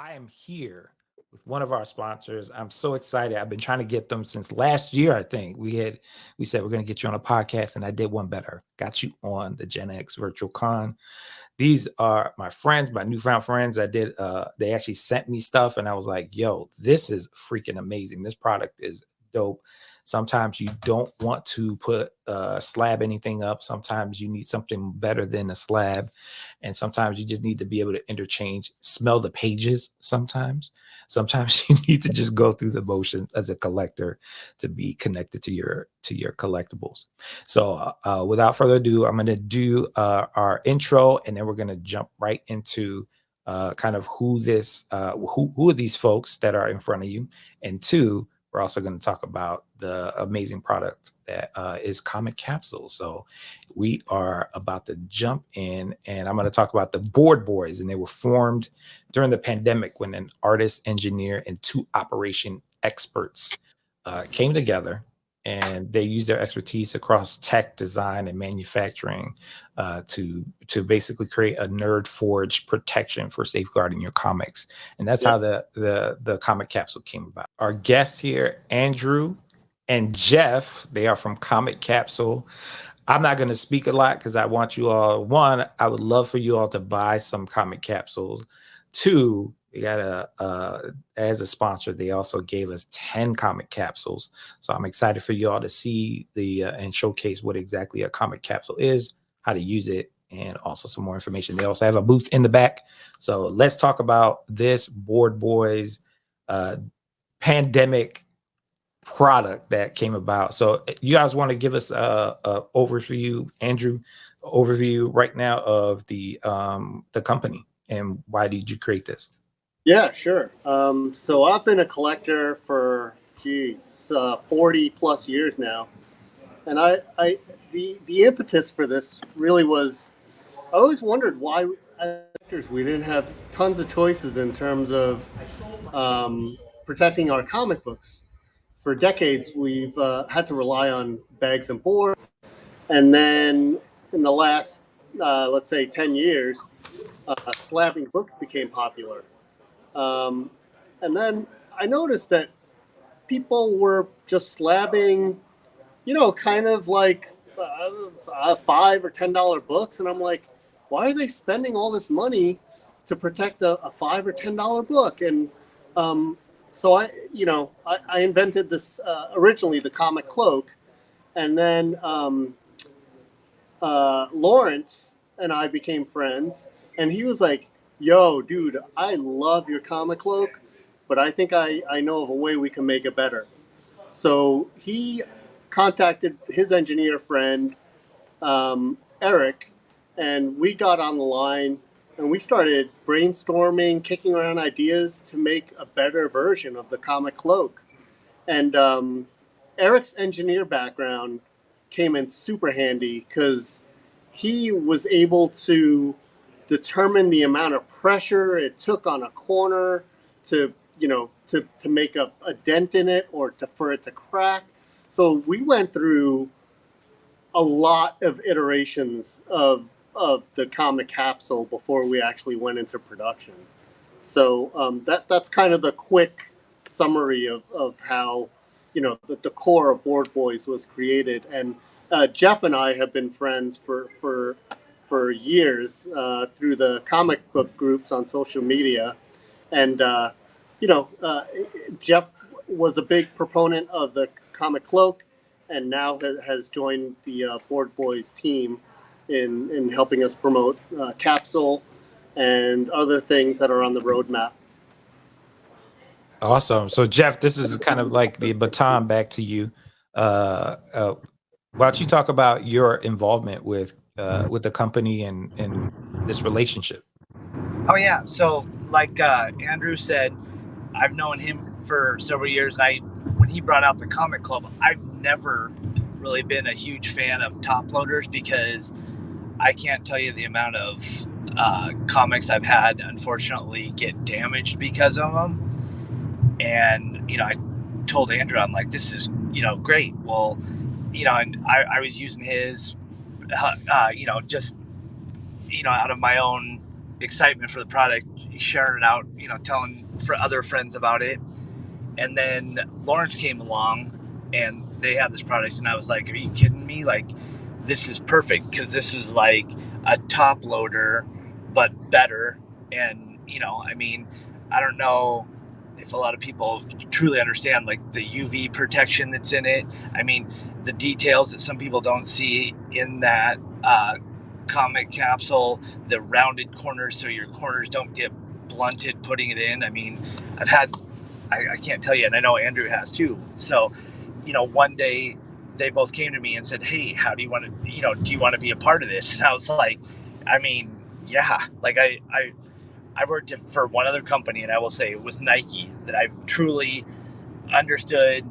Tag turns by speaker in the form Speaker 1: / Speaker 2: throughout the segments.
Speaker 1: I am here with one of our sponsors. I'm so excited. I've been trying to get them since last year. I think we said we're going to get you on a podcast, and I did one better. Got you on the Gen X Virtual Con. These are my friends, my newfound friends. They actually sent me stuff, and I was like, yo, this is freaking amazing. This product is dope. Sometimes you don't want to put slab anything up. Sometimes you need something better than a slab. And sometimes you just need to be able to interchange, smell the pages sometimes. Sometimes you need to just go through the motion as a collector to be connected to your collectibles. So without further ado, I'm going to do our intro, and then we're going to jump right into kind of who are these folks that are in front of you, and two, we're also going to talk about the amazing product that is Comic Capsule. So we are about to jump in, and I'm going to talk about the Board Boys. And they were formed during the pandemic when an artist, engineer, and two operation experts came together, and they used their expertise across tech, design, and manufacturing to basically create a nerd forged protection for safeguarding your comics. And that's how the Comic Capsule came about. Our guests here, Andrew and Jeff, they are from Comic Capsule. I'm not going to speak a lot because I want you all, one, I would love for you all to buy some Comic Capsules. Two, we got as a sponsor, they also gave us 10 Comic Capsules. So I'm excited for you all to see and showcase what exactly a Comic Capsule is, how to use it, and also some more information. They also have a booth in the back. So let's talk about this Board Boys pandemic product that came about. So you guys want to give us a overview, Andrew, overview right now of the company, and why did you create this?
Speaker 2: Yeah, sure. So I've been a collector for 40 plus years now, and the impetus for this really was, I always wondered why as collectors we didn't have tons of choices in terms of protecting our comic books. For decades, we've had to rely on bags and board, and then in the last, let's say, 10 years, slabbing books became popular. And then I noticed that people were just slabbing, kind of like $5 or $10 books, and I'm like, why are they spending all this money to protect a $5 or $10 book? And so I invented this originally the comic cloak, and then Lawrence and I became friends, and he was like, yo, dude, I love your comic cloak, but I think I know of a way we can make it better. So he contacted his engineer friend, Eric, and we got on the line, and we started brainstorming, kicking around ideas to make a better version of the comic cloak. And Eric's engineer background came in super handy because he was able to determine the amount of pressure it took on a corner to make a dent in it or for it to crack. So we went through a lot of iterations of the Comic Capsule before we actually went into production. So that's kind of the quick summary of how the core of Board Boys was created. And Jeff and I have been friends for years through the comic book groups on social media. And, Jeff was a big proponent of the comic cloak, and now has joined the Board Boys team in helping us promote Capsule and other things that are on the roadmap.
Speaker 1: Awesome. So Jeff, this is kind of like the baton back to you. Why don't you talk about your involvement with the company and this relationship?
Speaker 3: Oh yeah. So like Andrew said, I've known him for several years, and when he brought out the Comic Club, I've never really been a huge fan of top loaders because I can't tell you the amount of comics I've had unfortunately get damaged because of them. And I told Andrew, I'm like, this is great. Well, and I was using his just out of my own excitement for the product, sharing it out, telling for other friends about it. And then Lawrence came along and they had this product, and I was like, are you kidding me? Like, this is perfect, because this is like a top loader, but better. And, I mean, I don't know if a lot of people truly understand like the UV protection that's in it. I mean, the details that some people don't see in that comic capsule, the rounded corners so your corners don't get blunted putting it in. I mean, I can't tell you, and I know Andrew has too. So, one day they both came to me and said, hey, how do you want to, do you want to be a part of this? And I was like, I mean, yeah, like I worked for one other company, and I will say it was Nike that I've truly understood,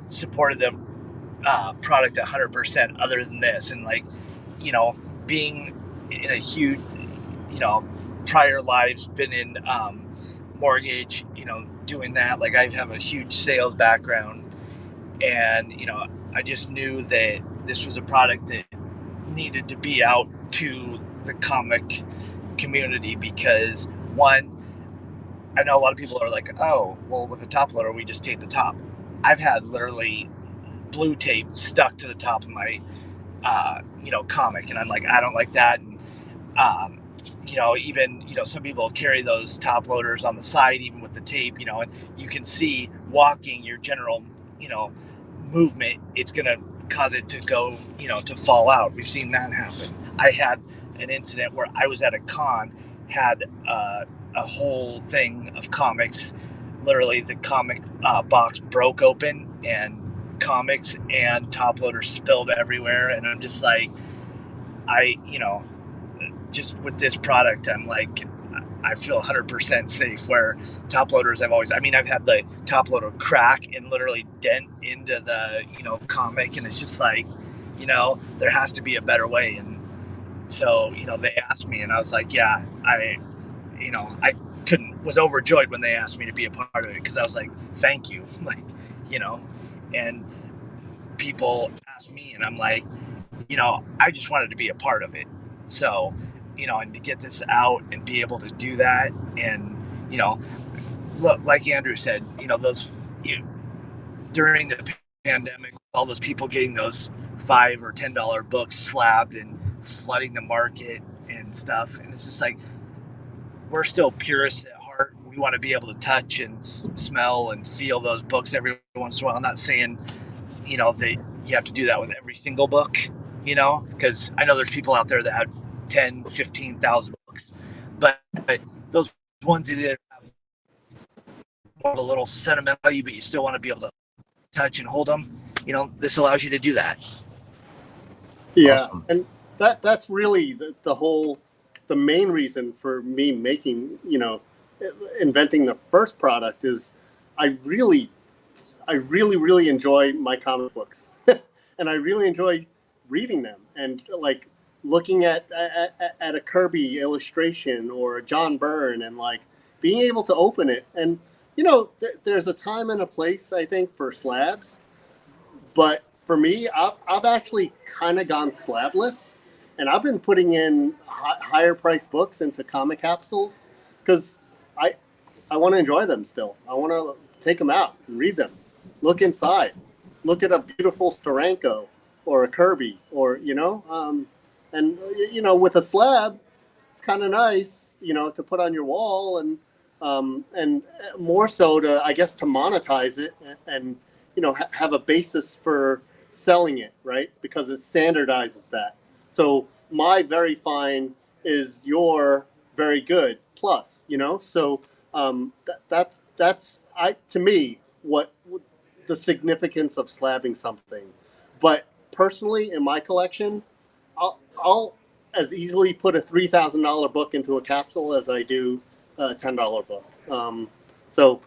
Speaker 3: supported the product 100% other than this. And like, being in a huge, prior lives, been in mortgage, doing that, like I have a huge sales background, and I just knew that this was a product that needed to be out to the comic community, because one, I know a lot of people are like, oh, well, with a top loader we just tape the top. I've had literally blue tape stuck to the top of my comic, and I'm like, I don't like that. And even some people carry those top loaders on the side even with the tape, and you can see walking your general movement, it's gonna cause it to go, to fall out. We've seen that happen. I had an incident where I was at a con, had a whole thing of comics, literally the comic box broke open, and comics and top loaders spilled everywhere. And I'm just like, just with this product, I'm like, I feel 100% safe. Where top loaders, I've had the top loader crack and literally dent into the, comic. And it's just like, there has to be a better way. And so, they asked me, and I was like, yeah, I was overjoyed when they asked me to be a part of it, because I was like, thank you. Like, and people ask me, and I'm like, I just wanted to be a part of it. So, and to get this out and be able to do that. And, look, like Andrew said, during the pandemic, all those people getting those $5 or $10 books slabbed and flooding the market and stuff. And it's just like, we're still purists at heart. We want to be able to touch and smell and feel those books every once in a while. I'm not saying, that you have to do that with every single book, because I know there's people out there that have 10, 15,000 books, but those ones either have more of a little sentimental value, but you still want to be able to touch and hold them. This allows you to do that.
Speaker 2: Yeah,
Speaker 1: Awesome.
Speaker 2: and that's really the main reason for me making, inventing the first product is I really enjoy my comic books, and I really enjoy reading them, and like looking at a Kirby illustration or a John Byrne, and like being able to open it. And there's a time and a place, I think, for slabs, but for me, I've actually kind of gone slabless, and I've been putting in higher priced books into Comic Capsules, because I I want to enjoy them still. I want to take them out and read them, look inside, look at a beautiful Steranko or a Kirby, or and with a slab, it's kind of nice, to put on your wall, and more so to, I guess, to monetize it, and have a basis for selling it, right? Because it standardizes that. So my very fine is your very good plus, So that's to me what the significance of slabbing something. But personally, in my collection, I'll as easily put a $3,000 book into a capsule as I do a $10 book. So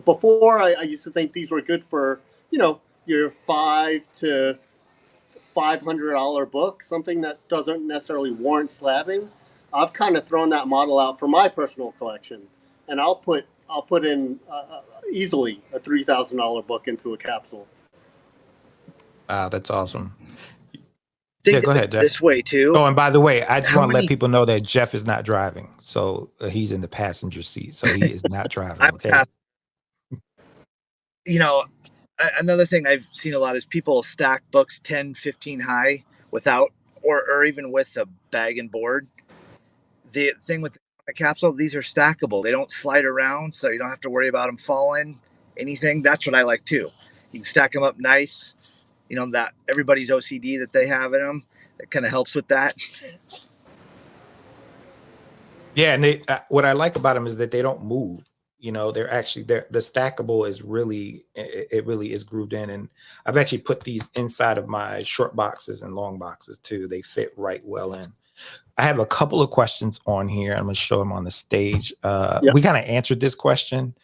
Speaker 2: before I used to think these were good for your $500 book, something that doesn't necessarily warrant slabbing. I've kind of thrown that model out for my personal collection, and I'll put in easily a $3,000 book into a capsule.
Speaker 1: Wow, that's awesome.
Speaker 3: think
Speaker 1: go
Speaker 3: of
Speaker 1: ahead,
Speaker 3: it
Speaker 1: Jeff.
Speaker 3: this way too.
Speaker 1: Oh, and by the way, I just
Speaker 3: How
Speaker 1: want to let
Speaker 3: many-
Speaker 1: people know that Jeff is not driving. So he's in the passenger seat. So he is not driving.
Speaker 3: I'm
Speaker 1: Okay.
Speaker 3: past- you know, another thing I've seen a lot is people stack books 10, 15 high without, or even with a bag and board. The thing with the capsule, these are stackable. They don't slide around, so you don't have to worry about them falling, anything. That's what I like too. You can stack them up nice. You know, that everybody's OCD that they have in them, that kind of helps with that.
Speaker 1: Yeah, and they what I like about them is that they don't move. You know, they're the stackable is really it really is grooved in, and I've actually put these inside of my short boxes and long boxes too. They fit right well in. I have a couple of questions on here. I'm going to show them on the stage.
Speaker 2: Yep.
Speaker 1: We kind of answered this question.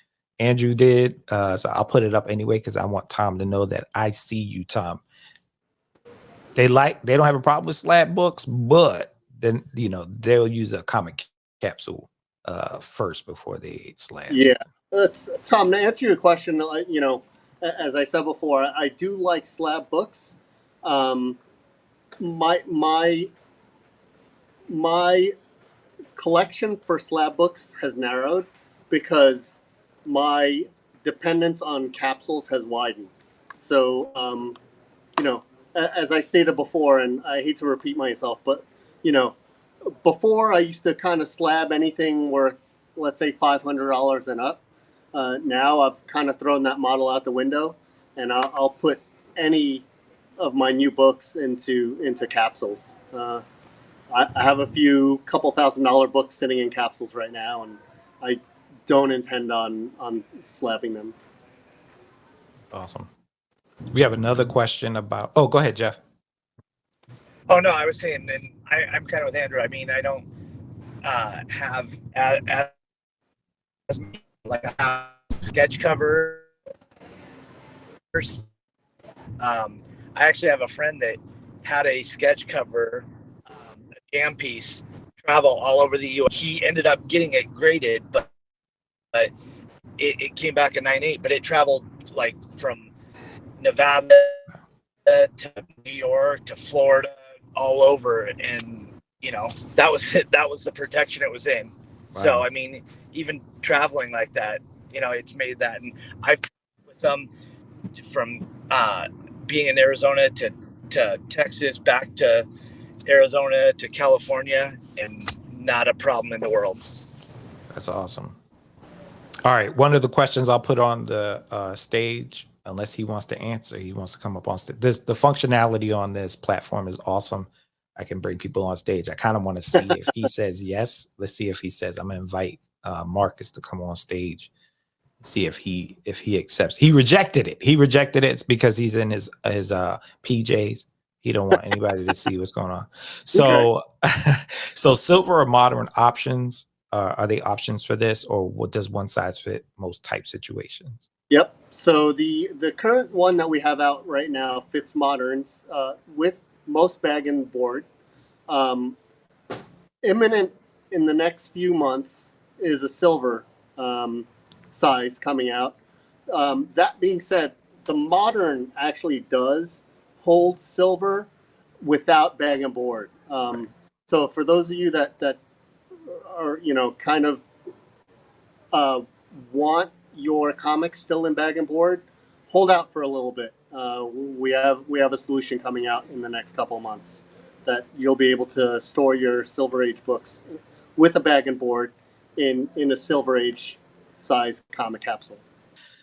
Speaker 1: Andrew did. So I'll put it up anyway because I want Tom to know that I see you, Tom. They don't have a problem with slab books, but then, you know, they'll use a comic capsule first before they slab.
Speaker 2: Yeah. Tom, to answer your question, you know, as I said before, I do like slab books. My collection for slab books has narrowed because my dependence on capsules has widened. So, you know, as I stated before, and I hate to repeat myself, but, you know, before I used to kind of slab anything worth, let's say, $500 and up. Now I've kind of thrown that model out the window, and I'll put any of my new books into capsules. I have a few couple $1,000 books sitting in capsules right now, and I don't intend on slabbing them.
Speaker 1: Awesome. We have another question about. Oh, go ahead, Jeff.
Speaker 3: Oh no, I was saying, and I'm kind of with Andrew. I mean, I don't have as like a sketch covers. I actually have a friend that had a sketch cover, a jam piece, travel all over the U.S. He ended up getting it graded, but it came back a 9.8. But it traveled like from Nevada to New York to Florida, all over, and you know that was it. That was the protection it was in. Wow. So I mean, even traveling like that, you know, it's made that. And I've with them from being in Arizona to Texas, back to Arizona to California, and not a problem in the world.
Speaker 1: That's awesome. All right, one of the questions I'll put on the stage, unless he wants to answer, he wants to come up on stage. The functionality on this platform is awesome. I can bring people on stage. I kind of want to see if he says yes. Let's see if he says. I'm gonna invite Marcus to come on stage. See if he accepts. He rejected it. It's because he's in his PJs. He don't want anybody to see what's going on. So, okay. So silver or modern options. Are they options for this, or what does one size fit most type situations?
Speaker 2: Yep. So the current one that we have out right now fits moderns with most bag and board. Imminent in the next few months is a silver size coming out. That being said, the modern actually does hold silver without bag and board. So for those of you that are, you know, kind of want your comics still in bag and board, hold out for a little bit. We have a solution coming out in the next couple of months that you'll be able to store your Silver Age books with a bag and board in a Silver Age size comic capsule.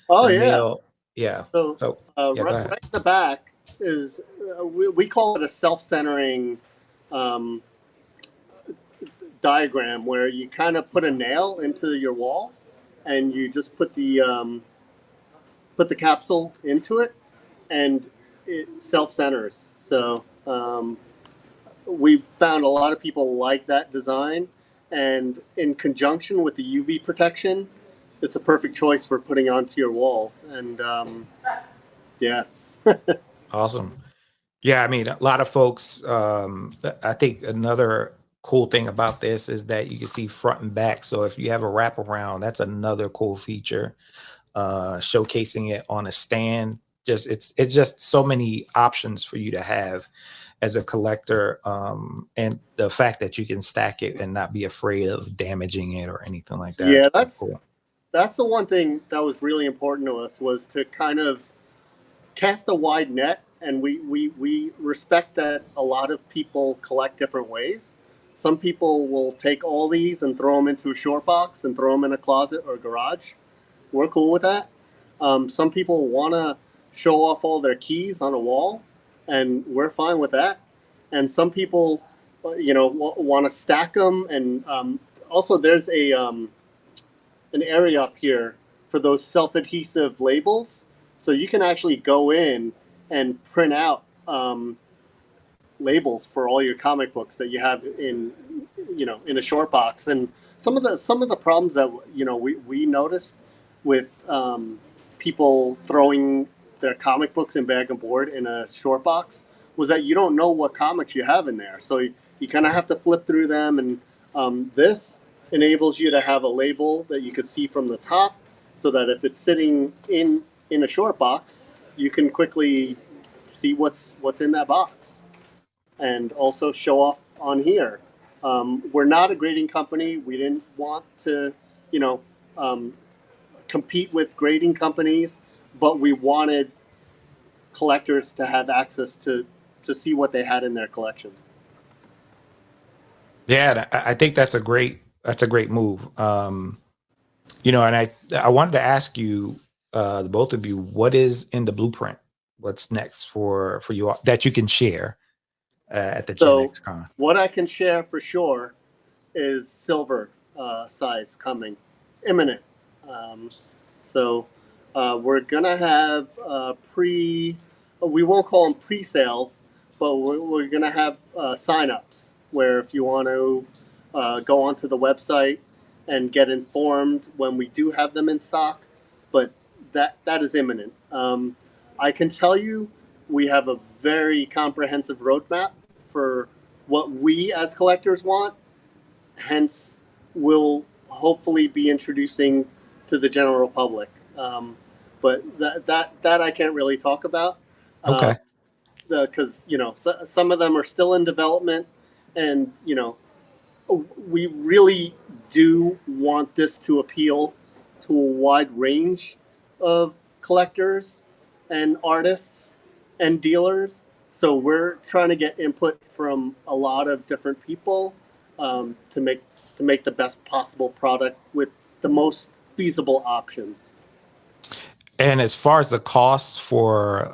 Speaker 2: Oh,
Speaker 1: Emil,
Speaker 2: yeah.
Speaker 1: So
Speaker 2: right in the back is we call it a self-centering diagram, where you kind of put a nail into your wall and you just put the capsule into it, and it self-centers. So we've found a lot of people like that design, and in conjunction with the UV protection, it's a perfect choice for putting onto your walls. And yeah.
Speaker 1: Awesome. Yeah, I mean, a lot of folks, I think another cool thing about this is that you can see front and back. So if you have a wraparound, that's another cool feature. Showcasing it on a stand, it's just so many options for you to have. as a collector, and the fact that you can stack it and not be afraid of damaging it or anything like that.
Speaker 2: Yeah,
Speaker 1: It's pretty cool.
Speaker 2: that's the one thing that was really important to us, was to kind of cast a wide net, and we respect that a lot of people collect different ways. Some people will take all these and throw them into a short box and throw them in a closet or garage. We're cool with that. Some people want to show off all their keys on a wall, and we're fine with that. And some people, want to stack them. And also, there's an area up here for those self-adhesive labels, so you can actually go in and print out labels for all your comic books that you have in a short box. And some of the problems that we noticed with people throwing their comic books in bag and board in a short box was that you don't know what comics you have in there, so you kind of have to flip through them. And this enables you to have a label that you could see from the top, so that if it's sitting in a short box, you can quickly see what's in that box, and also show off on here. We're not a grading company. We didn't want to, compete with grading companies, but we wanted collectors to have access to see what they had in their collection.
Speaker 1: Yeah, I think that's a great move. And I wanted to ask you, the both of you, what is in the blueprint? What's next for you all that you can share at the Gen X Con?
Speaker 2: What I can share for sure is silver size coming, imminent. We're gonna have we won't call them pre-sales, but we're gonna have sign-ups where if you want to go onto the website and get informed when we do have them in stock, but that is imminent. I can tell you we have a very comprehensive roadmap for what we as collectors want, hence we'll hopefully be introducing to the general public. But that I can't really talk about.
Speaker 1: Okay.
Speaker 2: Because some of them are still in development, and we really do want this to appeal to a wide range of collectors and artists and dealers. So we're trying to get input from a lot of different people to make the best possible product with the most feasible options.
Speaker 1: And as far as the costs for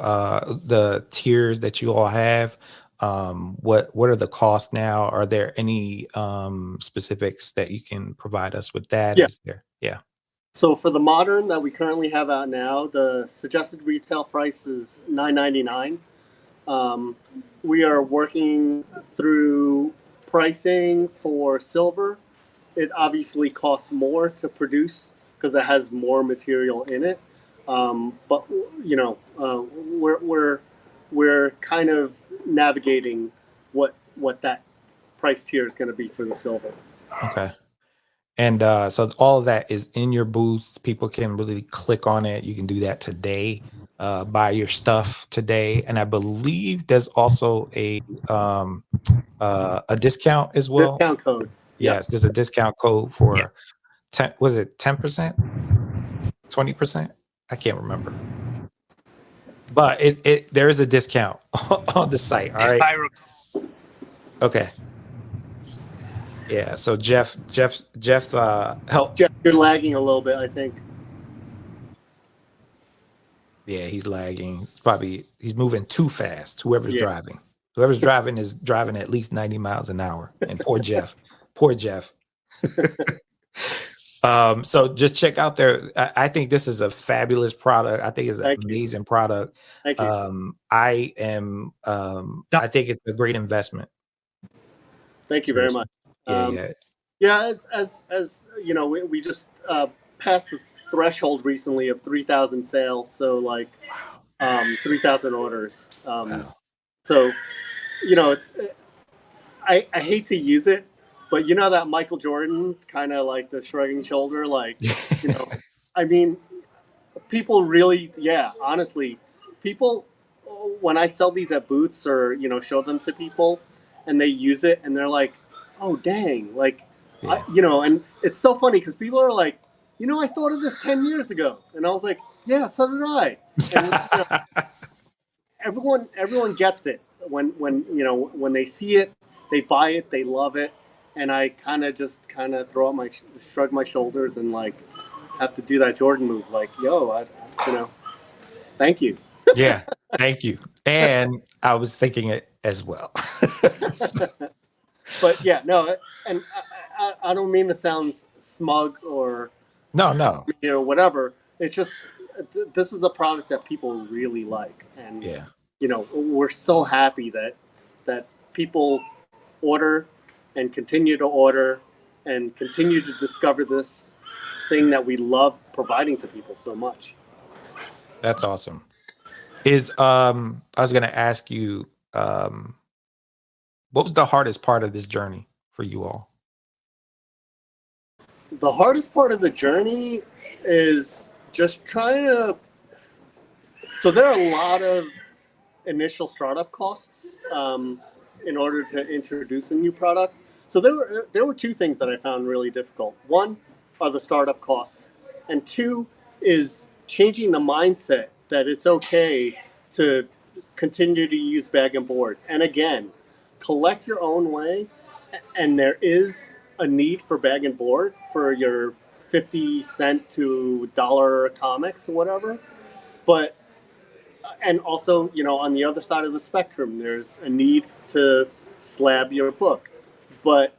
Speaker 1: the tiers that you all have, what are the costs now? Are there any specifics that you can provide us with that?
Speaker 2: Yeah. So for the modern that we currently have out now, the suggested retail price is $9.99. We are working through pricing for silver. It obviously costs more to produce because it has more material in it. But we're kind of navigating what that price tier is going to be for the silver.
Speaker 1: Okay. And so all of that is in your booth. People can really click on it. You can do that today, buy your stuff today. And I believe there's also a discount as well.
Speaker 2: Discount code.
Speaker 1: Yes, there's a discount code for 10. Was it 10%? 20%? I can't remember. But there is a discount on the site. All right. Okay. Yeah. So Jeff, help.
Speaker 2: Jeff, you're lagging a little bit, I think.
Speaker 1: Yeah, he's lagging. He's moving too fast. Whoever's driving is driving at least 90 miles an hour. And poor Jeff. So just check out I think this is a fabulous product. I think it's an amazing product.
Speaker 2: Thank you.
Speaker 1: I think it's a great investment.
Speaker 2: Thank you very much.
Speaker 1: Yeah.
Speaker 2: As you know, we just passed the threshold recently of 3,000 sales. So 3,000 orders.
Speaker 1: Wow.
Speaker 2: So, it's, I hate to use it, but that Michael Jordan kind of like the shrugging shoulder, I mean, people really, honestly, people when I sell these at booths or show them to people, and they use it and they're like, "Oh dang!" Like,
Speaker 1: Yeah.
Speaker 2: and it's so funny because people are like, I thought of this 10 years ago, and I was like, "Yeah, so did I." And everyone gets it when they see it, they buy it, they love it, and I kind of shrug my shoulders and like have to do that Jordan move, like, "Yo, thank you."
Speaker 1: Yeah. Thank you. And I was thinking it as well.
Speaker 2: But yeah, no, and I don't mean to sound smug or
Speaker 1: No.
Speaker 2: whatever. It's just this is a product that people really like, and
Speaker 1: Yeah.
Speaker 2: we're so happy that people order and continue to order and continue to discover this thing that we love providing to people so much.
Speaker 1: That's awesome. I was gonna ask you, what was the hardest part of this journey for you all?
Speaker 2: The hardest part of the journey is just trying to. So there are a lot of initial startup costs in order to introduce a new product. So there were two things that I found really difficult. One are the startup costs, and two is changing the mindset that it's okay to continue to use bag and board. And again, collect your own way, and there is a need for bag and board for your 50 cent to dollar comics or whatever. But and also, on the other side of the spectrum, there's a need to slab your book. But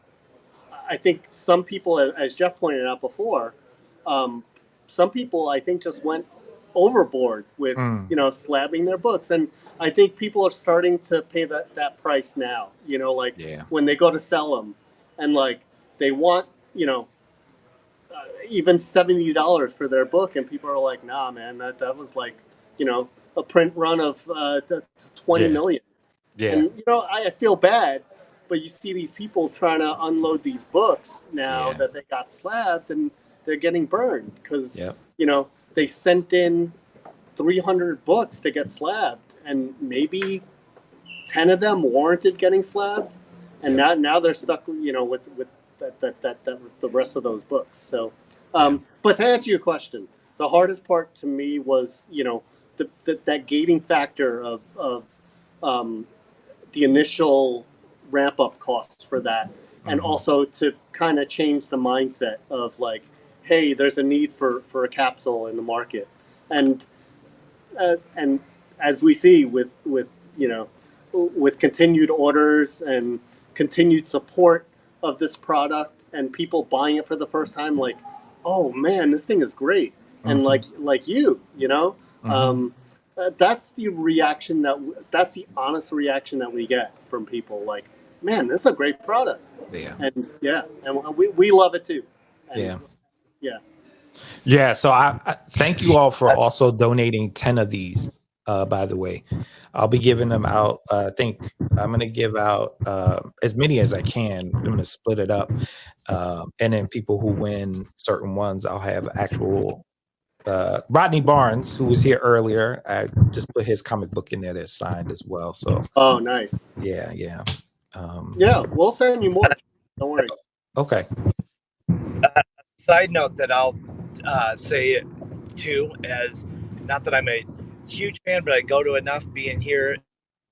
Speaker 2: I think some people, as Jeff pointed out before, some people I think just went overboard with slabbing their books, and I think people are starting to pay that price now. Like
Speaker 1: Yeah.
Speaker 2: when they go to sell them, and like they want even $70 for their book, and people are like, "Nah, man, that was like a print run of 20
Speaker 1: Yeah.
Speaker 2: million."
Speaker 1: Yeah.
Speaker 2: And I feel bad, but you see these people trying to unload these books now
Speaker 1: Yeah.
Speaker 2: that they got slabbed, and they're getting burned because
Speaker 1: Yep.
Speaker 2: they sent in 300 books to get slabbed, and maybe 10 of them warranted getting slabbed, and
Speaker 1: Yep.
Speaker 2: now they're stuck with that the rest of those books. So
Speaker 1: Yeah.
Speaker 2: but to answer your question, the hardest part to me was that gating factor of the initial ramp up costs for that, and also to kind of change the mindset of like, hey, there's a need for a capsule in the market, and as we see with continued orders and continued support of this product and people buying it for the first time, like, oh man, this thing is great, and like that's the reaction that's the honest reaction that we get from people, like, man, this is a great product.
Speaker 1: Yeah.
Speaker 2: And we love it too. And
Speaker 1: Yeah.
Speaker 2: yeah.
Speaker 1: Yeah. So I thank you all for also donating 10 of these. By the way, I'll be giving them out. I think I'm going to give out as many as I can. I'm going to split it up. And then people who win certain ones, I'll have actual Rodney Barnes, who was here earlier. I just put his comic book in there that's signed as well. So
Speaker 2: Oh, nice.
Speaker 1: yeah.
Speaker 2: Yeah, we'll send you more. Don't worry.
Speaker 1: Okay.
Speaker 3: Side note that I'll say it too, as not that I'm a huge fan, but I go to enough being here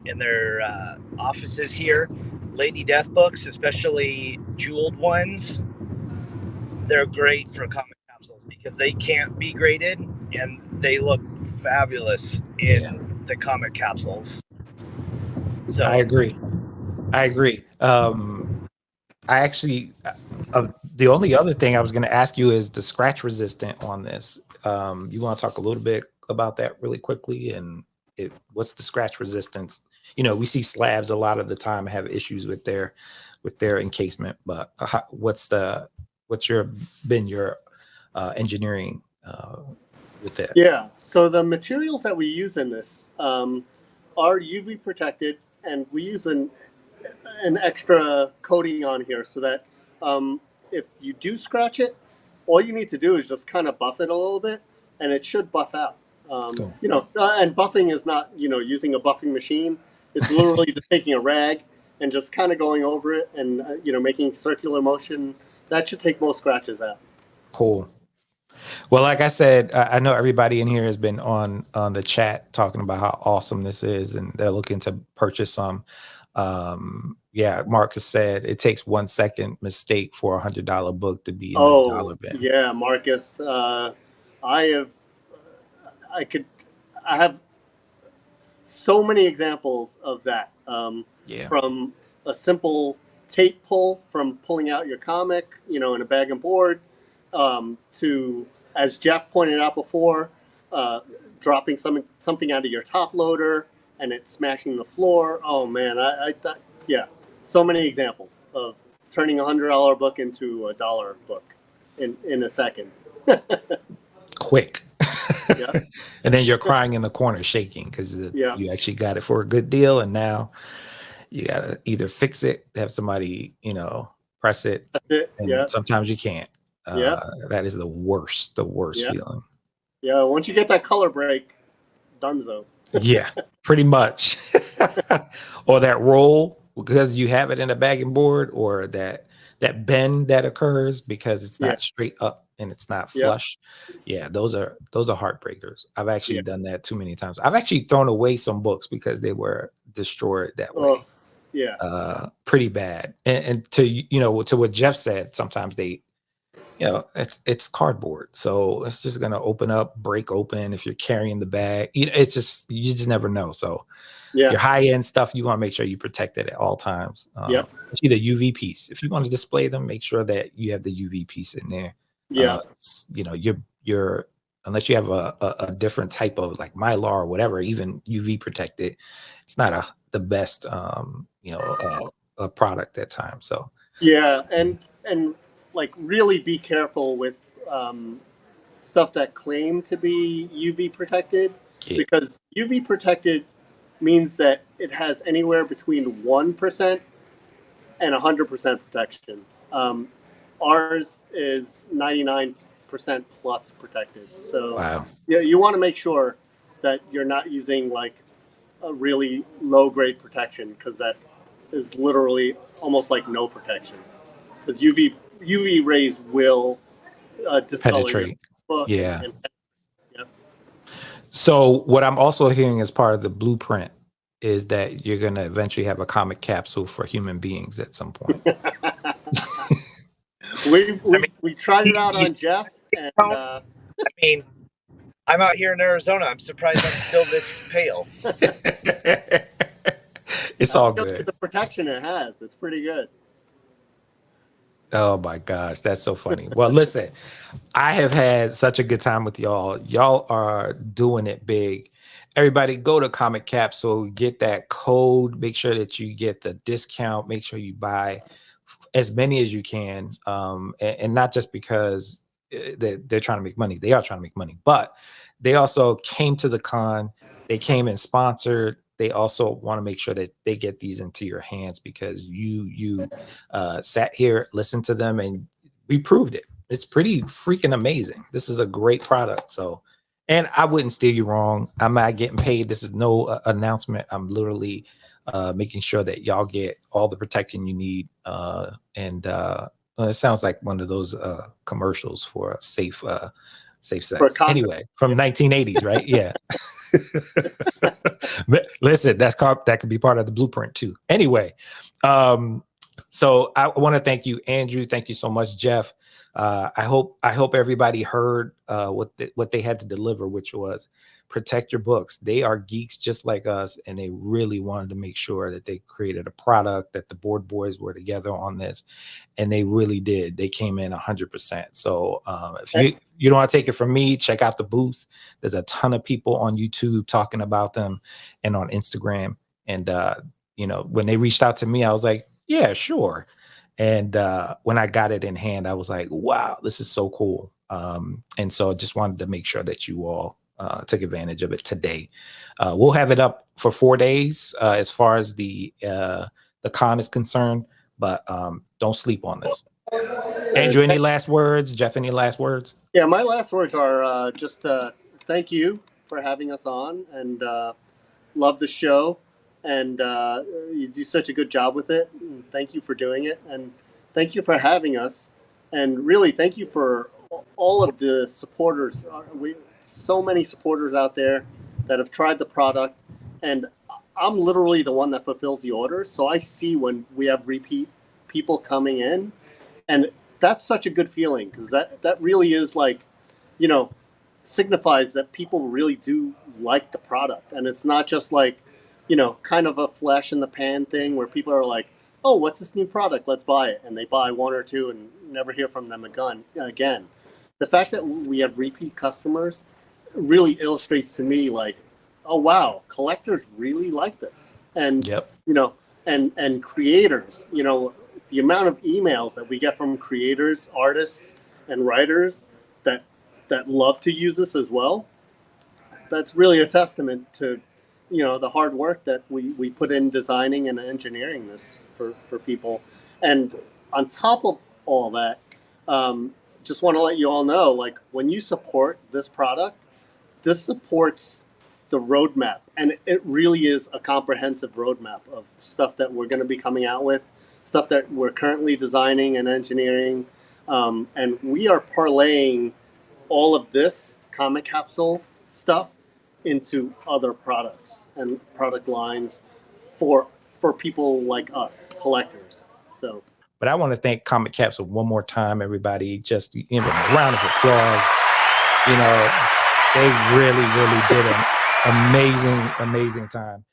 Speaker 3: in their offices here. Lady Death books, especially jeweled ones, they're great for comic capsules because they can't be graded and they look fabulous in the comic capsules. So
Speaker 1: I agree. I actually, the only other thing I was going to ask you is the scratch resistant on this. You want to talk a little bit about that really quickly, and what's the scratch resistance? We see slabs a lot of the time have issues with their encasement, but what's your engineering with that?
Speaker 2: Yeah. So the materials that we use in this are UV protected, and we use an extra coating on here so that if you do scratch it, all you need to do is just kind of buff it a little bit, and it should buff out.
Speaker 1: Cool.
Speaker 2: And buffing is not, using a buffing machine. It's literally just taking a rag and just kind of going over it and, making circular motion. That should take most scratches out.
Speaker 1: Cool. Well, like I said, I know everybody in here has been on the chat talking about how awesome this is, and they're looking to purchase some. Yeah, Marcus said it takes 1 second mistake for $100 book to be in the dollar bin.
Speaker 2: Yeah, Marcus. I have so many examples of that. From a simple tape pull from pulling out your comic, in a bag and board, to, as Jeff pointed out before, dropping something out of your top loader and it smashing the floor. Oh man, I thought, yeah, so many examples of turning $100 book into a dollar book in a second.
Speaker 1: Quick.
Speaker 2: Yeah.
Speaker 1: And then you're crying in the corner, shaking because you actually got it for a good deal, and now you gotta either fix it, have somebody, press it.
Speaker 2: That's it.
Speaker 1: And sometimes you can't. That is the worst feeling.
Speaker 2: Yeah, once you get that color break, dunzo.
Speaker 1: Yeah, pretty much. Or that roll because you have it in a bag and board, or that bend that occurs because it's not straight up and it's not flush. Yeah, those are heartbreakers. I've actually done that too many times. I've actually thrown away some books because they were destroyed that way. Pretty bad. And to what Jeff said, sometimes they, it's cardboard, so it's just gonna break open if you're carrying the bag. It's just, you just never know. So your high-end stuff, you want to make sure you protect it at all times. Especially the UV piece. If you want to display them, make sure that you have the UV piece in there. You're unless you have a different type of like Mylar or whatever, even UV protected, it's not the best a product at times. So
Speaker 2: and like really be careful with stuff that claim to be UV protected, because UV protected means that it has anywhere between 1% and 100% protection. Ours is 99% plus protected. So you want to make sure that you're not using like a really low grade protection, because that is literally almost like no protection, because UV rays will discolor
Speaker 1: penetrate.
Speaker 2: Book.
Speaker 1: So what I'm also hearing as part of the blueprint is that you're going to eventually have a comic capsule for human beings at some point.
Speaker 2: we tried it out on Jeff, and
Speaker 3: I mean, I'm out here in Arizona. I'm surprised I'm still this pale.
Speaker 1: It's all good.
Speaker 2: The protection it has, it's pretty good.
Speaker 1: Oh my gosh, that's so funny. Well, listen, I have had such a good time with y'all. Y'all are doing it big. Everybody go to Comic Capsule, get that code, make sure that you get the discount, make sure you buy as many as you can. And not just because they're trying to make money. They are trying to make money, but they also came to the con. They came and sponsored. They also want to make sure that they get these into your hands because you sat here, listened to them, and we proved it. It's pretty freaking amazing. This is a great product. So, and I wouldn't steer you wrong. I'm not getting paid. This is no announcement. I'm literally making sure that y'all get all the protection you need. And it sounds like one of those commercials for a safe sex. Anyway, from 1980s, right? Yeah. But listen, that could be part of the blueprint too. Anyway, so I want to thank you, Andrew. Thank you so much, Jeff. I hope everybody heard what they had to deliver, which was protect your books. They are geeks just like us, and they really wanted to make sure that they created a product, that the board boys were together on this, and they really did. They came in 100%. So if you don't want to take it from me, check out the booth. There's a ton of people on YouTube talking about them and on Instagram. And when they reached out to me, I was like, yeah, sure. And when I got it in hand, I was like, wow, this is so cool. And so I just wanted to make sure that you all took advantage of it today. We'll have it up for 4 days as far as the con is concerned, but don't sleep on this. Andrew, any last words? Jeff, any last words?
Speaker 2: Yeah, my last words are just thank you for having us on, and love the show. And you do such a good job with it. And thank you for doing it, and thank you for having us. And really, thank you for all of the supporters. So many supporters out there that have tried the product, and I'm literally the one that fulfills the orders. So I see when we have repeat people coming in, and that's such a good feeling, because that really is like, you know, signifies that people really do like the product, and it's not just like, you know, kind of a flash in the pan thing where people are like, oh, what's this new product? Let's buy it, and they buy one or two and never hear from them again. The fact that we have repeat customers really illustrates to me like, oh wow, collectors really like this. And
Speaker 1: Yep.
Speaker 2: you know, and creators, you know, the amount of emails that we get from creators, artists, and writers that love to use this as well, that's really a testament to, you know, the hard work that we put in designing and engineering this for people. And on top of all that, just want to let you all know, like, when you support this product, this supports the roadmap, and it really is a comprehensive roadmap of stuff that we're going to be coming out with, stuff that we're currently designing and engineering, and we are parlaying all of this Comic Capsule stuff into other products and product lines for people like us, collectors. So,
Speaker 1: But I want to thank Comic Capsule one more time, everybody. Just, you know, a round of applause. You know, they really, really did an amazing time.